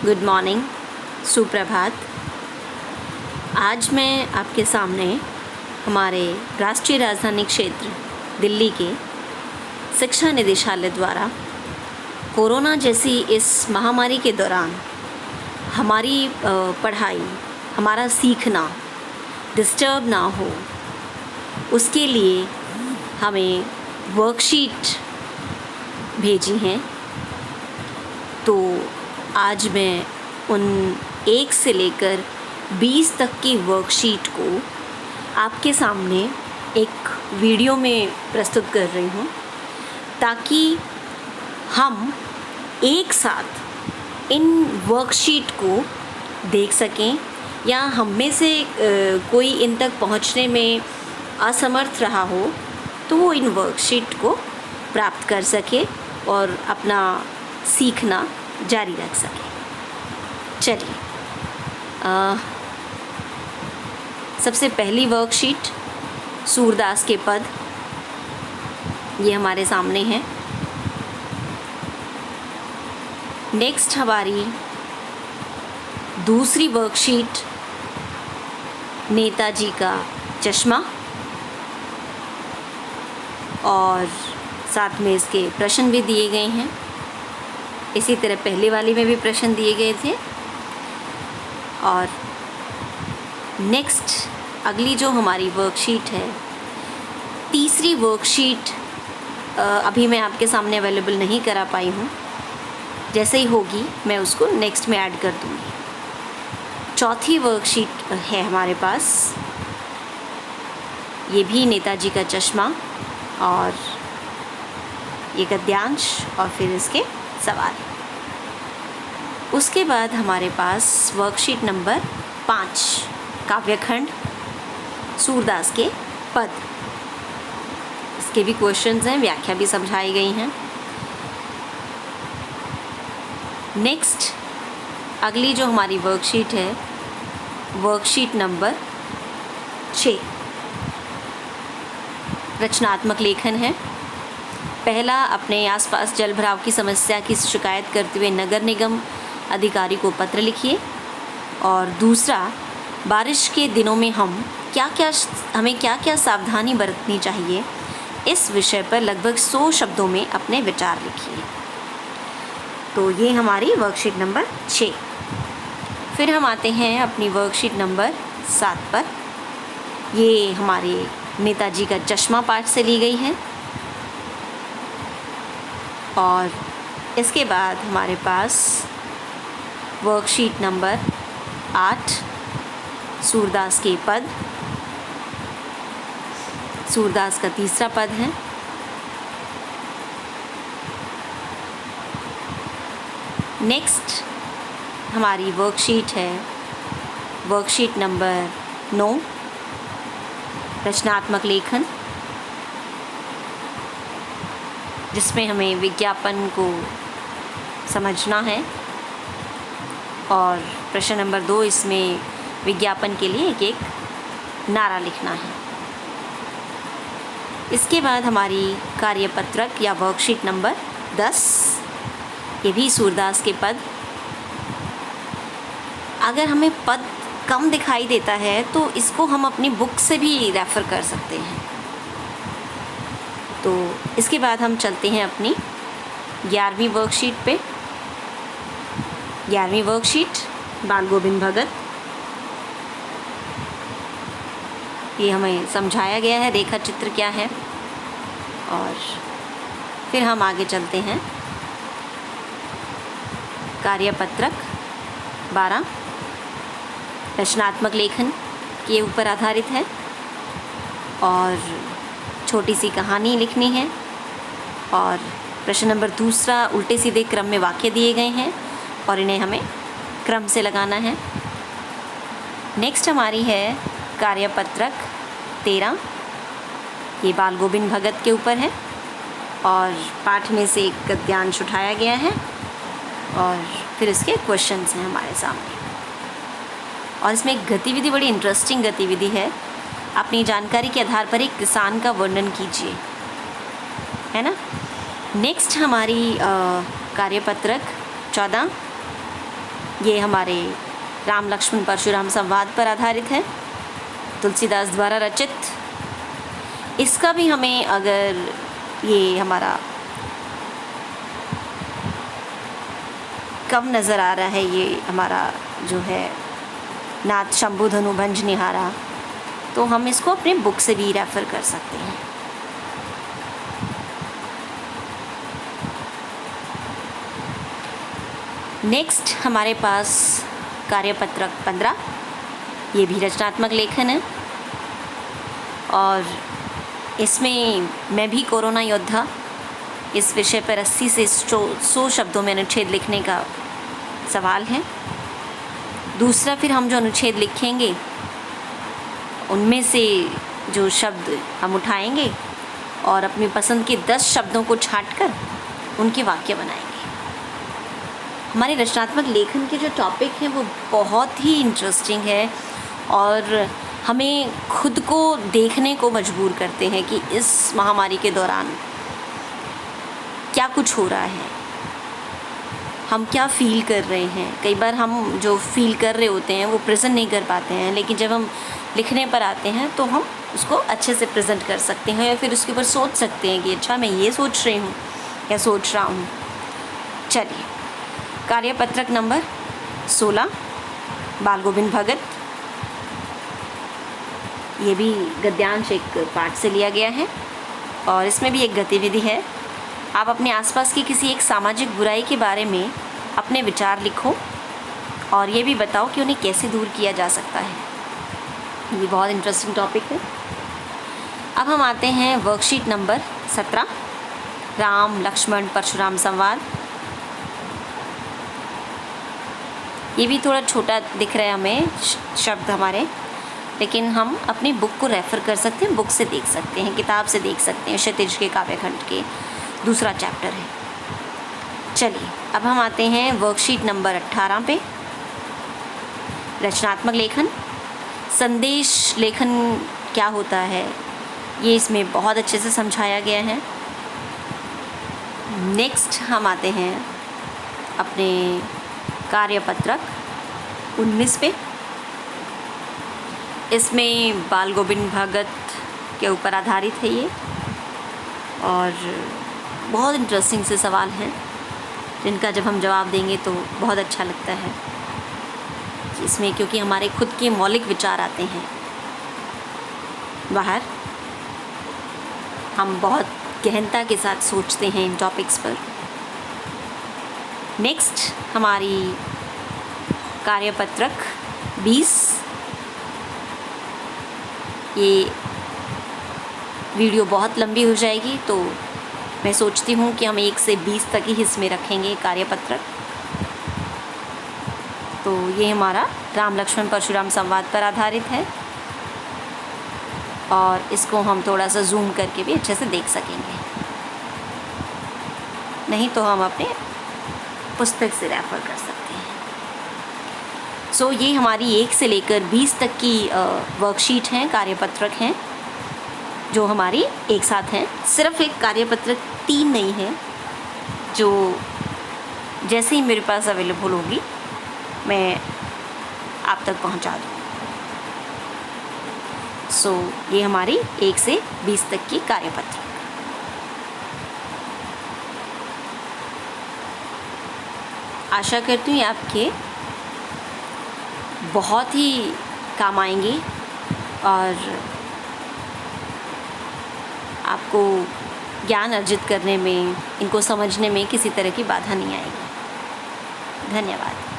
Good morning, सुप्रभात। आज मैं आपके सामने हमारे राष्ट्रीय राजधानी क्षेत्र दिल्ली के शिक्षा निदेशालय द्वारा कोरोना जैसी इस महामारी के दौरान हमारी पढ़ाई, हमारा सीखना डिस्टर्ब ना हो, उसके लिए हमें वर्कशीट भेजी हैं। तो आज मैं उन 1 से लेकर 20 तक की वर्कशीट को आपके सामने एक वीडियो में प्रस्तुत कर रही हूँ, ताकि हम एक साथ इन वर्कशीट को देख सकें, या हम में से कोई इन तक पहुँचने में असमर्थ रहा हो तो वो इन वर्कशीट को प्राप्त कर सके और अपना सीखना जारी रख सके। चलिए, सबसे पहली वर्कशीट सूरदास के पद, ये हमारे सामने है। नेक्स्ट हमारी दूसरी वर्कशीट नेताजी का चश्मा, और साथ में इसके प्रश्न भी दिए गए हैं। इसी तरह पहले वाली में भी प्रश्न दिए गए थे। और नेक्स्ट अगली जो हमारी वर्कशीट है, तीसरी वर्कशीट अभी मैं आपके सामने अवेलेबल नहीं करा पाई हूँ। जैसे ही होगी मैं उसको नेक्स्ट में ऐड कर दूँगी। चौथी वर्कशीट है हमारे पास, ये भी नेताजी का चश्मा और ये गद्यांश और फिर इसके सवाल। उसके बाद हमारे पास वर्कशीट नंबर 5 काव्यखंड सूरदास के पद, इसके भी क्वेश्चंस हैं, व्याख्या भी समझाई गई हैं। नेक्स्ट अगली जो हमारी वर्कशीट है, वर्कशीट नंबर 6 रचनात्मक लेखन है। पहला, अपने आसपास जल भराव की समस्या की शिकायत करते हुए नगर निगम अधिकारी को पत्र लिखिए। और दूसरा, बारिश के दिनों में हमें क्या क्या सावधानी बरतनी चाहिए, इस विषय पर लगभग 100 शब्दों में अपने विचार लिखिए। तो ये हमारी वर्कशीट नंबर 6। फिर हम आते हैं अपनी वर्कशीट नंबर 7 पर। ये हमारे नेताजी का चश्मा पाठ से ली गई है। और इसके बाद हमारे पास वर्कशीट नंबर 8 सूरदास के पद, सूरदास का तीसरा पद है। नेक्स्ट हमारी वर्कशीट है वर्कशीट नंबर 9 रचनात्मक लेखन, जिसमें हमें विज्ञापन को समझना है। और प्रश्न नंबर 2, इसमें विज्ञापन के लिए एक नारा लिखना है। इसके बाद हमारी कार्यपत्रक या वर्कशीट नंबर 10, ये भी सूरदास के पद। अगर हमें पद कम दिखाई देता है तो इसको हम अपनी बुक से भी रेफ़र कर सकते हैं। तो इसके बाद हम चलते हैं अपनी 11वीं वर्कशीट पे। 11वीं वर्कशीट बाल गोविंद भगत, ये हमें समझाया गया है रेखा चित्र क्या है। और फिर हम आगे चलते हैं कार्यपत्रक 12 रचनात्मक लेखन के ऊपर आधारित है, और छोटी सी कहानी लिखनी है। और प्रश्न नंबर 2 उल्टे सीधे क्रम में वाक्य दिए गए हैं और इन्हें हमें क्रम से लगाना है। नेक्स्ट हमारी है कार्यपत्रक 13, ये बाल गोविंद भगत के ऊपर है और पाठ में से एक गद्यांश उठाया गया है और फिर इसके क्वेश्चंस हैं हमारे सामने। और इसमें एक गतिविधि, बड़ी इंटरेस्टिंग गतिविधि है। अपनी जानकारी के आधार पर एक किसान का वर्णन कीजिए, है ना। नेक्स्ट हमारी कार्यपत्रक 14 ये हमारे राम लक्ष्मण परशुराम संवाद पर आधारित है, तुलसीदास द्वारा रचित। इसका भी हमें अगर ये हमारा कम नज़र आ रहा है, ये हमारा जो है नाथ शंभु धनु भंज निहारा, तो हम इसको अपने बुक से भी रेफ़र कर सकते हैं। नेक्स्ट हमारे पास कार्यपत्रक 15, ये भी रचनात्मक लेखन है और इसमें मैं भी कोरोना योद्धा, इस विषय पर 80 से 100 शब्दों में अनुच्छेद लिखने का सवाल है। दूसरा, फिर हम जो अनुच्छेद लिखेंगे उनमें से जो शब्द हम उठाएंगे और अपनी पसंद के 10 शब्दों को छांटकर उनके वाक्य बनाएंगे। हमारे रचनात्मक लेखन के जो टॉपिक हैं वो बहुत ही इंटरेस्टिंग है और हमें खुद को देखने को मजबूर करते हैं कि इस महामारी के दौरान क्या कुछ हो रहा है, हम क्या फ़ील कर रहे हैं। कई बार हम जो फ़ील कर रहे होते हैं वो प्रेजेंट नहीं कर पाते हैं, लेकिन जब हम लिखने पर आते हैं तो हम उसको अच्छे से प्रेजेंट कर सकते हैं या फिर उसके ऊपर सोच सकते हैं कि अच्छा मैं ये सोच रही हूँ या सोच रहा हूँ। चलिए, कार्यपत्रक नंबर 16, बाल गोविंद भगत। ये भी गद्यांश एक पाठ से लिया गया है और इसमें भी एक गतिविधि है। आप अपने आसपास की किसी एक सामाजिक बुराई के बारे में अपने विचार लिखो और ये भी बताओ कि उन्हें कैसे दूर किया जा सकता है। ये बहुत इंटरेस्टिंग टॉपिक है। अब हम आते हैं वर्कशीट नंबर 17, राम लक्ष्मण परशुराम संवाद। ये भी थोड़ा छोटा दिख रहा है हमें शब्द हमारे, लेकिन हम अपनी बुक को रेफ़र कर सकते हैं, बुक से देख सकते हैं, किताब से देख सकते हैं। क्षितिज के काव्यखंड के दूसरा चैप्टर है। चलिए, अब हम आते हैं वर्कशीट नंबर 18 पे, रचनात्मक लेखन। संदेश लेखन क्या होता है ये इसमें बहुत अच्छे से समझाया गया है। नेक्स्ट हम आते हैं अपने कार्यपत्रक 19 पे। इसमें बाल गोविंद भगत के ऊपर आधारित है ये और बहुत इंटरेस्टिंग से सवाल हैं जिनका जब हम जवाब देंगे तो बहुत अच्छा लगता है इसमें, क्योंकि हमारे खुद के मौलिक विचार आते हैं बाहर। हम बहुत गहनता के साथ सोचते हैं इन टॉपिक्स पर। नेक्स्ट हमारी कार्यपत्रक 20। ये वीडियो बहुत लंबी हो जाएगी तो मैं सोचती हूँ कि हम 1 से 20 तक ही हिस्से में रखेंगे कार्यपत्रक। तो ये हमारा राम लक्ष्मण परशुराम संवाद पर आधारित है और इसको हम थोड़ा सा जूम करके भी अच्छे से देख सकेंगे, नहीं तो हम अपने पुस्तक से रेफ़र कर सकते हैं। सो ये हमारी 1 से लेकर 20 तक की वर्कशीट हैं, कार्यपत्रक हैं जो हमारी एक साथ हैं। सिर्फ एक कार्यपत्रक 3 नहीं है जो जैसे ही मेरे पास अवेलेबल होगी मैं आप तक पहुंचा दूँ। सो ये हमारी 1 से 20 तक की कार्यपत्रक। आशा करती हूँ आपके बहुत ही काम आएंगी और आपको ज्ञान अर्जित करने में, इनको समझने में किसी तरह की बाधा नहीं आएगी। धन्यवाद।